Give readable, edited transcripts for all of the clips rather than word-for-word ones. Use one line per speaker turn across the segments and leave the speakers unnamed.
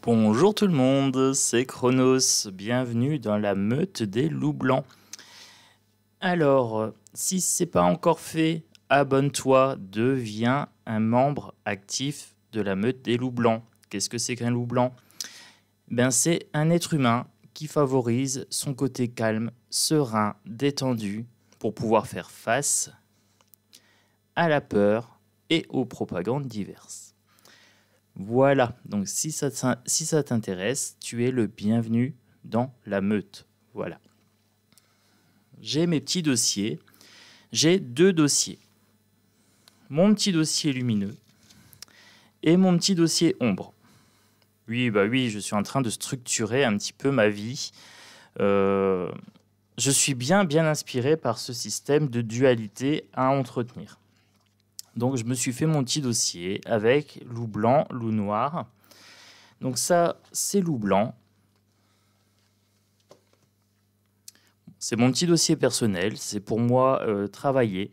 Bonjour tout le monde, c'est Chronos, bienvenue dans la meute des loups blancs. Alors, si ce n'est pas encore fait, abonne-toi, deviens un membre actif de la meute des loups blancs. Qu'est-ce que c'est qu'un loup blanc? C'est un être humain qui favorise son côté calme, serein, détendu pour pouvoir faire face à la peur et aux propagandes diverses. Voilà, donc si ça t'intéresse, tu es le bienvenu dans la meute. Voilà. J'ai mes petits dossiers. J'ai deux dossiers. Mon petit dossier lumineux et mon petit dossier ombre. Oui, je suis en train de structurer un petit peu ma vie. Je suis bien inspiré par ce système de dualité à entretenir. Donc, je me suis fait mon petit dossier avec loup blanc, loup noir. Donc ça, c'est loup blanc. C'est mon petit dossier personnel. C'est pour moi travailler.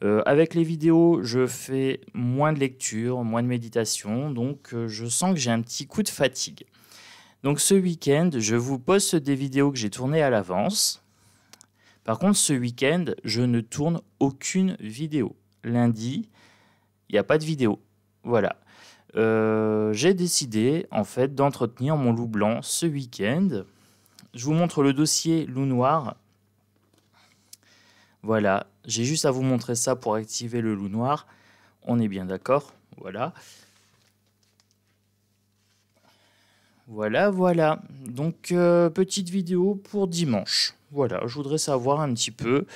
Avec les vidéos, je fais moins de lecture, moins de méditation. Donc, je sens que j'ai un petit coup de fatigue. Donc, ce week-end, je vous poste des vidéos que j'ai tournées à l'avance. Par contre, ce week-end, je ne tourne aucune vidéo. Lundi, il n'y a pas de vidéo. Voilà. J'ai décidé, en fait, d'entretenir mon loup blanc ce week-end. Je vous montre le dossier loup noir. Voilà. J'ai juste à vous montrer ça pour activer le loup noir. On est bien d'accord. Voilà. Voilà. Donc, petite vidéo pour dimanche. Voilà, je voudrais savoir un petit peu.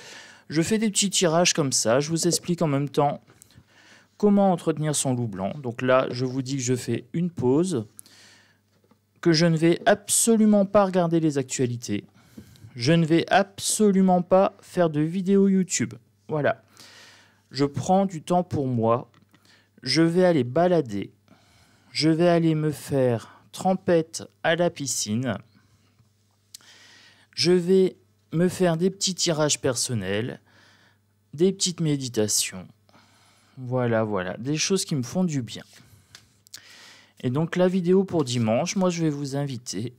Je fais des petits tirages comme ça. Je vous explique en même temps comment entretenir son loup blanc. Donc là, je vous dis que je fais une pause, que je ne vais absolument pas regarder les actualités. Je ne vais absolument pas faire de vidéo YouTube. Voilà. Je prends du temps pour moi. Je vais aller balader. Je vais aller me faire trempette à la piscine. Je vais me faire des petits tirages personnels, des petites méditations. Voilà, des choses qui me font du bien. Et donc la vidéo pour dimanche, moi je vais vous inviter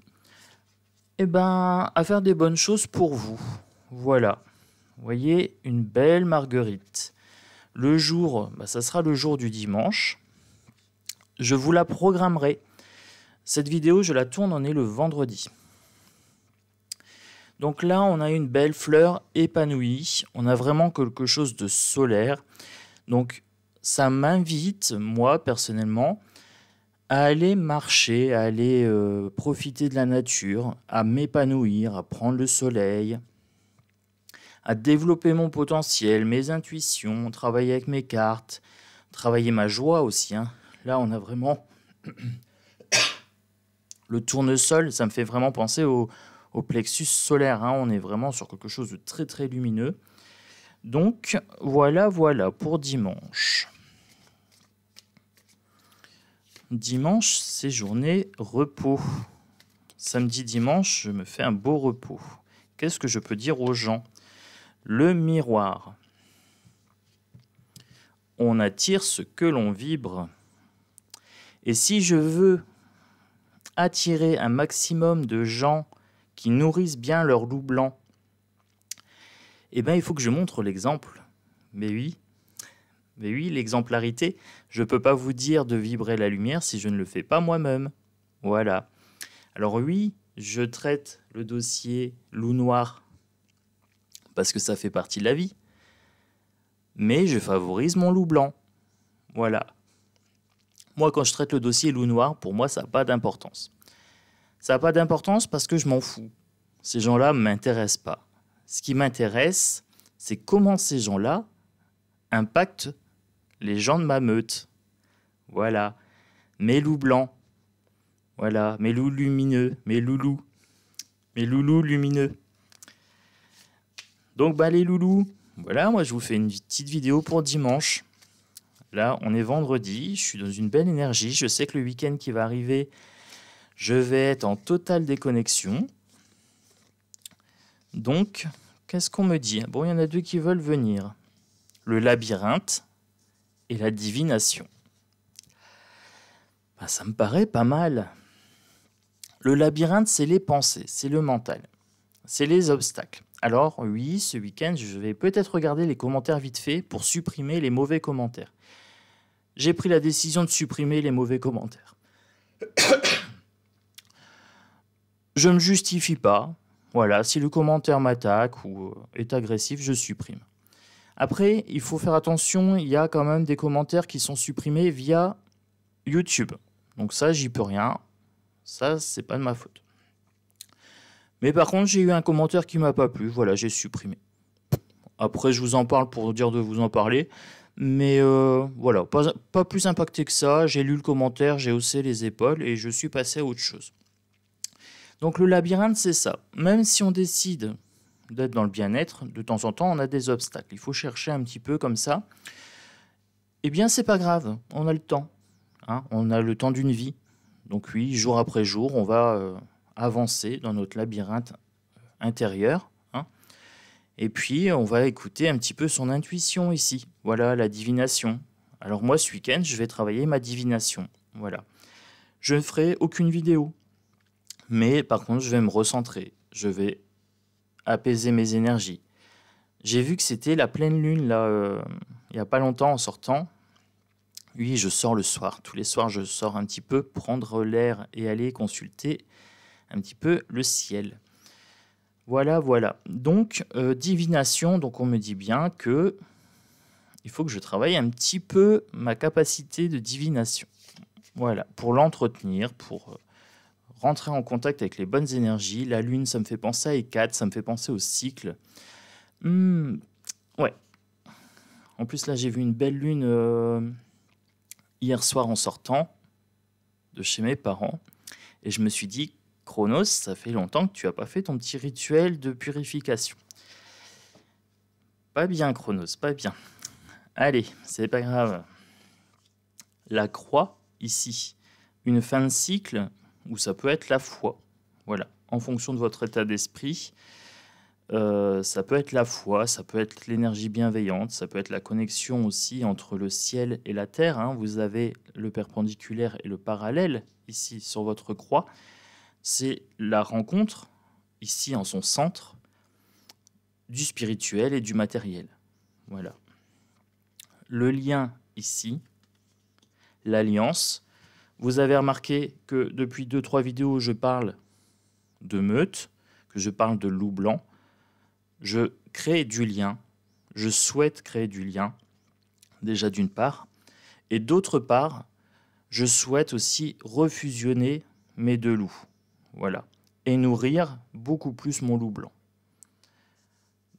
à faire des bonnes choses pour vous. Voilà, vous voyez, une belle marguerite. Le jour, ça sera le jour du dimanche. Je vous la programmerai. Cette vidéo, je la tourne, on est le vendredi. Donc là, on a une belle fleur épanouie. On a vraiment quelque chose de solaire. Donc, ça m'invite, moi, personnellement, à aller marcher, à aller profiter de la nature, à m'épanouir, à prendre le soleil, à développer mon potentiel, mes intuitions, travailler avec mes cartes, travailler ma joie aussi. Là, on a vraiment le tournesol. Ça me fait vraiment penser au plexus solaire. On est vraiment sur quelque chose de très, très lumineux. Donc, voilà pour dimanche. Dimanche, c'est journée repos. Samedi, dimanche, je me fais un beau repos. Qu'est-ce que je peux dire aux gens? Le miroir. On attire ce que l'on vibre. Et si je veux attirer un maximum de gens qui nourrissent bien leur loup blanc, il faut que je montre l'exemple. Mais oui, l'exemplarité. Je ne peux pas vous dire de vibrer la lumière si je ne le fais pas moi-même. Voilà. Alors oui, je traite le dossier loup noir parce que ça fait partie de la vie. Mais je favorise mon loup blanc. Voilà. Moi, quand je traite le dossier loup noir, pour moi, ça n'a pas d'importance. Ça n'a pas d'importance parce que je m'en fous. Ces gens-là ne m'intéressent pas. Ce qui m'intéresse, c'est comment ces gens-là impactent les gens de ma meute. Voilà. Mes loups blancs. Voilà. Mes loups lumineux. Mes loulous. Mes loulous lumineux. Donc, les loulous. Voilà, moi, je vous fais une petite vidéo pour dimanche. Là, on est vendredi. Je suis dans une belle énergie. Je sais que le week-end qui va arriver, je vais être en totale déconnexion. Donc, qu'est-ce qu'on me dit? Bon, il y en a deux qui veulent venir. Le labyrinthe et la divination. Ça me paraît pas mal. Le labyrinthe, c'est les pensées, c'est le mental, c'est les obstacles. Alors oui, ce week-end, je vais peut-être regarder les commentaires vite fait pour supprimer les mauvais commentaires. J'ai pris la décision de supprimer les mauvais commentaires. Je ne me justifie pas. Voilà, si le commentaire m'attaque ou est agressif, je supprime. Après, il faut faire attention, il y a quand même des commentaires qui sont supprimés via YouTube. Donc ça, j'y peux rien. Ça, c'est pas de ma faute. Mais par contre, j'ai eu un commentaire qui m'a pas plu. Voilà, j'ai supprimé. Après, je vous en parle pour dire de vous en parler. Mais voilà, pas plus impacté que ça. J'ai lu le commentaire, j'ai haussé les épaules et je suis passé à autre chose. Donc le labyrinthe, c'est ça. Même si on décide d'être dans le bien-être, de temps en temps, on a des obstacles. Il faut chercher un petit peu comme ça. Eh bien, c'est pas grave, on a le temps. Hein, on a le temps d'une vie. Donc oui, jour après jour, on va avancer dans notre labyrinthe intérieur. Hein, et puis, on va écouter un petit peu son intuition ici. Voilà, la divination. Alors moi, ce week-end, je vais travailler ma divination. Voilà. Je ne ferai aucune vidéo. Mais par contre, je vais me recentrer. Je vais apaiser mes énergies. J'ai vu que c'était la pleine lune, là, il n'y a pas longtemps en sortant. Oui, je sors le soir. Tous les soirs, je sors un petit peu, prendre l'air et aller consulter un petit peu le ciel. Voilà, voilà. Donc, divination, donc on me dit bien que il faut que je travaille un petit peu ma capacité de divination. Voilà, pour l'entretenir, pour rentrer en contact avec les bonnes énergies. La lune, ça me fait penser à Hécate, ça me fait penser au cycle. Ouais. En plus, là, j'ai vu une belle lune hier soir en sortant de chez mes parents. Et je me suis dit, Chronos, ça fait longtemps que tu n'as pas fait ton petit rituel de purification. Pas bien, Chronos, pas bien. Allez, c'est pas grave. La croix, ici, une fin de cycle, où ça peut être la foi. Voilà, en fonction de votre état d'esprit, ça peut être la foi, ça peut être l'énergie bienveillante, ça peut être la connexion aussi entre le ciel et la terre. Hein. Vous avez le perpendiculaire et le parallèle ici sur votre croix. C'est la rencontre, ici en son centre, du spirituel et du matériel. Voilà. Le lien ici, l'alliance. Vous avez remarqué que depuis 2-3 vidéos, je parle de meute, que je parle de loup blanc. Je crée du lien, je souhaite créer du lien, déjà d'une part, et d'autre part, je souhaite aussi refusionner mes deux loups, voilà, et nourrir beaucoup plus mon loup blanc.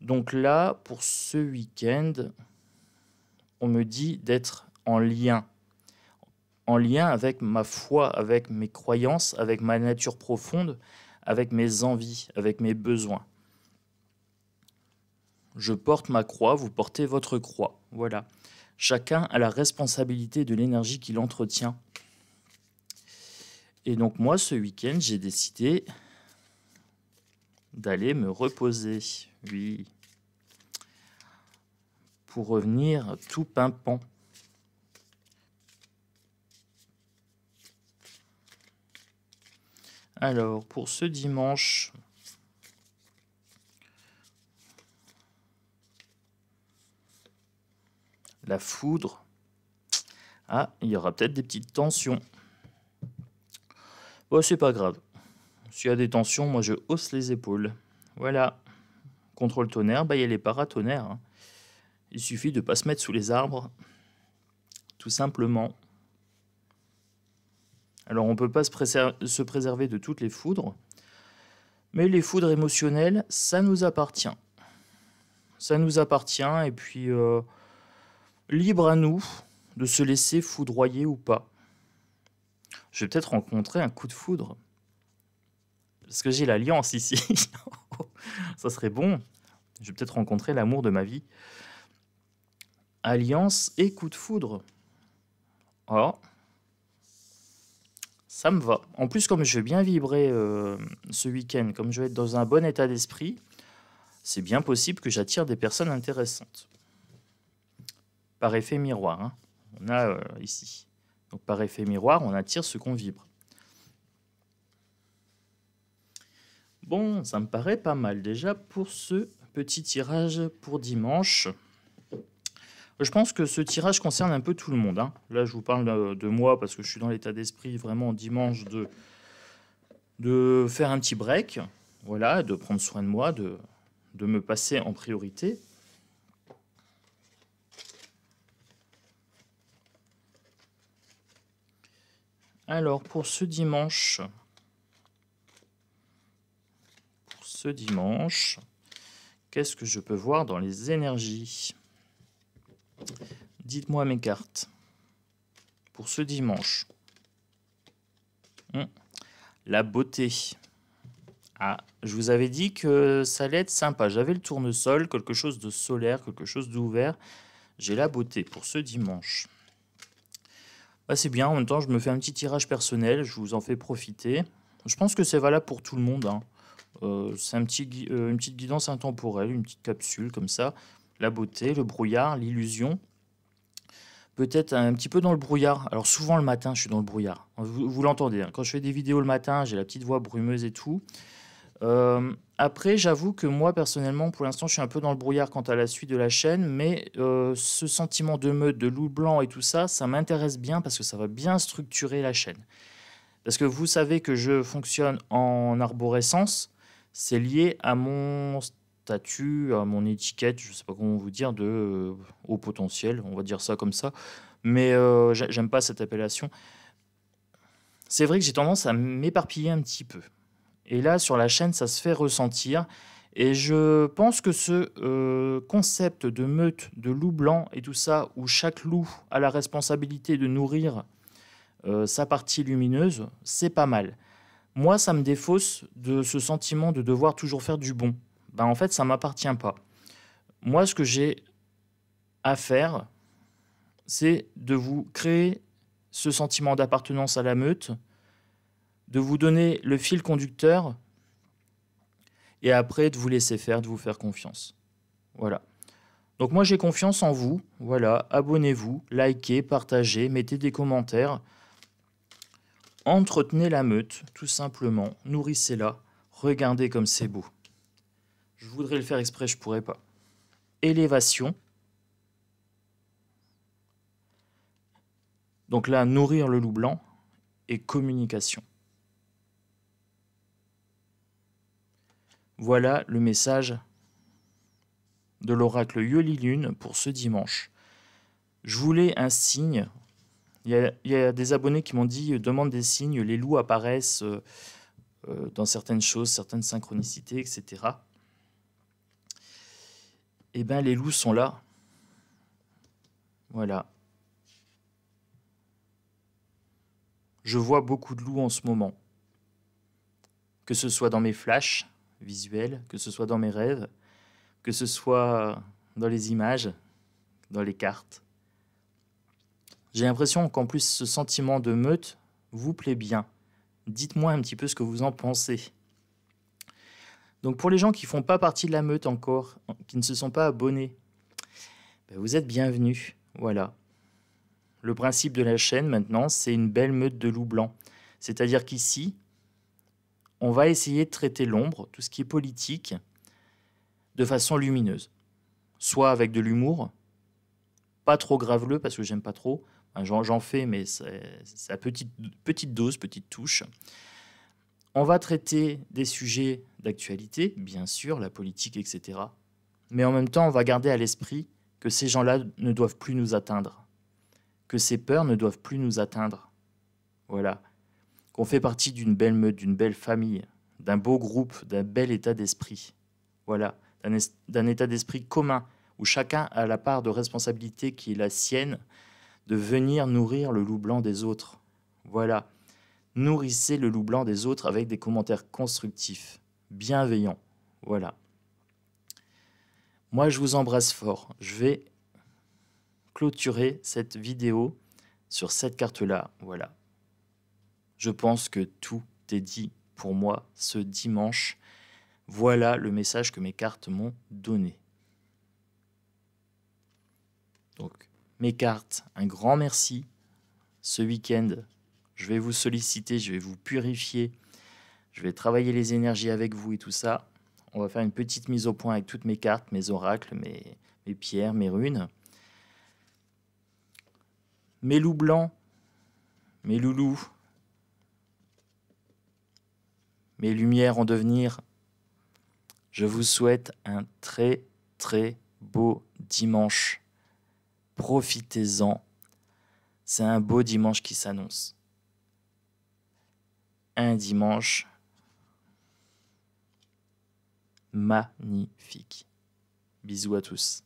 Donc là, pour ce week-end, on me dit d'être en lien avec ma foi, avec mes croyances, avec ma nature profonde, avec mes envies, avec mes besoins. Je porte ma croix, vous portez votre croix. Voilà. Chacun a la responsabilité de l'énergie qu'il entretient. Et donc moi, ce week-end, j'ai décidé d'aller me reposer. Oui. Pour revenir tout pimpant. Alors, pour ce dimanche, la foudre. Ah, il y aura peut-être des petites tensions. Bon, c'est pas grave. S'il y a des tensions, moi je hausse les épaules. Voilà. Contre le tonnerre, il y a les paratonnerres. Hein. Il suffit de ne pas se mettre sous les arbres. Tout simplement. Alors, on ne peut pas se préserver de toutes les foudres. Mais les foudres émotionnelles, ça nous appartient. Ça nous appartient et puis libre à nous de se laisser foudroyer ou pas. Je vais peut-être rencontrer un coup de foudre. Parce que j'ai l'alliance ici. Ça serait bon. Je vais peut-être rencontrer l'amour de ma vie. Alliance et coup de foudre. Oh. Ça me va. En plus, comme je vais bien vibrer ce week-end, comme je vais être dans un bon état d'esprit, c'est bien possible que j'attire des personnes intéressantes. Par effet miroir, hein. On a ici. Donc par effet miroir, on attire ce qu'on vibre. Bon, ça me paraît pas mal déjà pour ce petit tirage pour dimanche. Je pense que ce tirage concerne un peu tout le monde, hein. Là, je vous parle de moi parce que je suis dans l'état d'esprit vraiment dimanche de faire un petit break, voilà, de prendre soin de moi, de me passer en priorité. Alors, pour ce dimanche, qu'est-ce que je peux voir dans les énergies? Dites-moi mes cartes. Pour ce dimanche. La beauté. Ah, je vous avais dit que ça allait être sympa. J'avais le tournesol, quelque chose de solaire, quelque chose d'ouvert. J'ai la beauté pour ce dimanche. Bah, c'est bien, en même temps, je me fais un petit tirage personnel. Je vous en fais profiter. Je pense que c'est valable pour tout le monde, hein. C'est une petite guidance intemporelle, une petite capsule comme ça. La beauté, le brouillard, l'illusion. Peut-être un petit peu dans le brouillard. Alors souvent le matin, je suis dans le brouillard. Vous l'entendez, hein. Quand je fais des vidéos le matin, j'ai la petite voix brumeuse et tout. Après, j'avoue que moi, personnellement, pour l'instant, je suis un peu dans le brouillard quant à la suite de la chaîne. Mais ce sentiment de meute, de loup blanc et tout ça, ça m'intéresse bien parce que ça va bien structurer la chaîne. Parce que vous savez que je fonctionne en arborescence. C'est lié à mon statut, à mon étiquette, je ne sais pas comment vous dire, de haut potentiel, on va dire ça comme ça. Mais j'aime pas cette appellation. C'est vrai que j'ai tendance à m'éparpiller un petit peu. Et là, sur la chaîne, ça se fait ressentir. Et je pense que ce concept de meute, de loup blanc et tout ça, où chaque loup a la responsabilité de nourrir sa partie lumineuse, c'est pas mal. Moi, ça me défausse de ce sentiment de devoir toujours faire du bon. Ben, en fait, ça ne m'appartient pas. Moi, ce que j'ai à faire, c'est de vous créer ce sentiment d'appartenance à la meute, de vous donner le fil conducteur et après de vous laisser faire, de vous faire confiance. Voilà. Donc moi, j'ai confiance en vous. Voilà, abonnez-vous, likez, partagez, mettez des commentaires. Entretenez la meute, tout simplement. Nourrissez-la. Regardez comme c'est beau. Je voudrais le faire exprès, je ne pourrais pas. Élévation. Donc là, nourrir le loup blanc. Et communication. Voilà le message de l'oracle Yoli-Lune pour ce dimanche. Je voulais un signe. Il y a des abonnés qui m'ont dit demande des signes, les loups apparaissent dans certaines choses, certaines synchronicités, etc. Eh bien, les loups sont là. Voilà. Je vois beaucoup de loups en ce moment. Que ce soit dans mes flashs visuels, que ce soit dans mes rêves, que ce soit dans les images, dans les cartes. J'ai l'impression qu'en plus, ce sentiment de meute vous plaît bien. Dites-moi un petit peu ce que vous en pensez. Donc pour les gens qui ne font pas partie de la meute encore, qui ne se sont pas abonnés, ben vous êtes bienvenus. Voilà. Le principe de la chaîne maintenant, c'est une belle meute de loups blancs. C'est-à-dire qu'ici, on va essayer de traiter l'ombre, tout ce qui est politique, de façon lumineuse. Soit avec de l'humour, pas trop graveleux parce que j'aime pas trop. J'en fais, mais c'est à petite dose, petite touche. On va traiter des sujets d'actualité, bien sûr, la politique, etc. Mais en même temps, on va garder à l'esprit que ces gens-là ne doivent plus nous atteindre, que ces peurs ne doivent plus nous atteindre. Voilà. Qu'on fait partie d'une belle meute, d'une belle famille, d'un beau groupe, d'un bel état d'esprit. Voilà. D'un état d'esprit commun, où chacun a la part de responsabilité qui est la sienne, de venir nourrir le loup blanc des autres. Voilà. Nourrissez le loup blanc des autres avec des commentaires constructifs, bienveillants. Voilà. Moi, je vous embrasse fort. Je vais clôturer cette vidéo sur cette carte-là. Voilà. Je pense que tout est dit pour moi ce dimanche. Voilà le message que mes cartes m'ont donné. Donc, mes cartes, un grand merci. Ce week-end, je vais vous solliciter, je vais vous purifier Je vais travailler les énergies avec vous et tout ça. On va faire une petite mise au point avec toutes mes cartes, mes oracles, mes pierres, mes runes. Mes loups blancs, mes loulous, mes lumières en devenir, je vous souhaite un très très beau dimanche. Profitez-en. C'est un beau dimanche qui s'annonce. Un dimanche magnifique. Bisous à tous.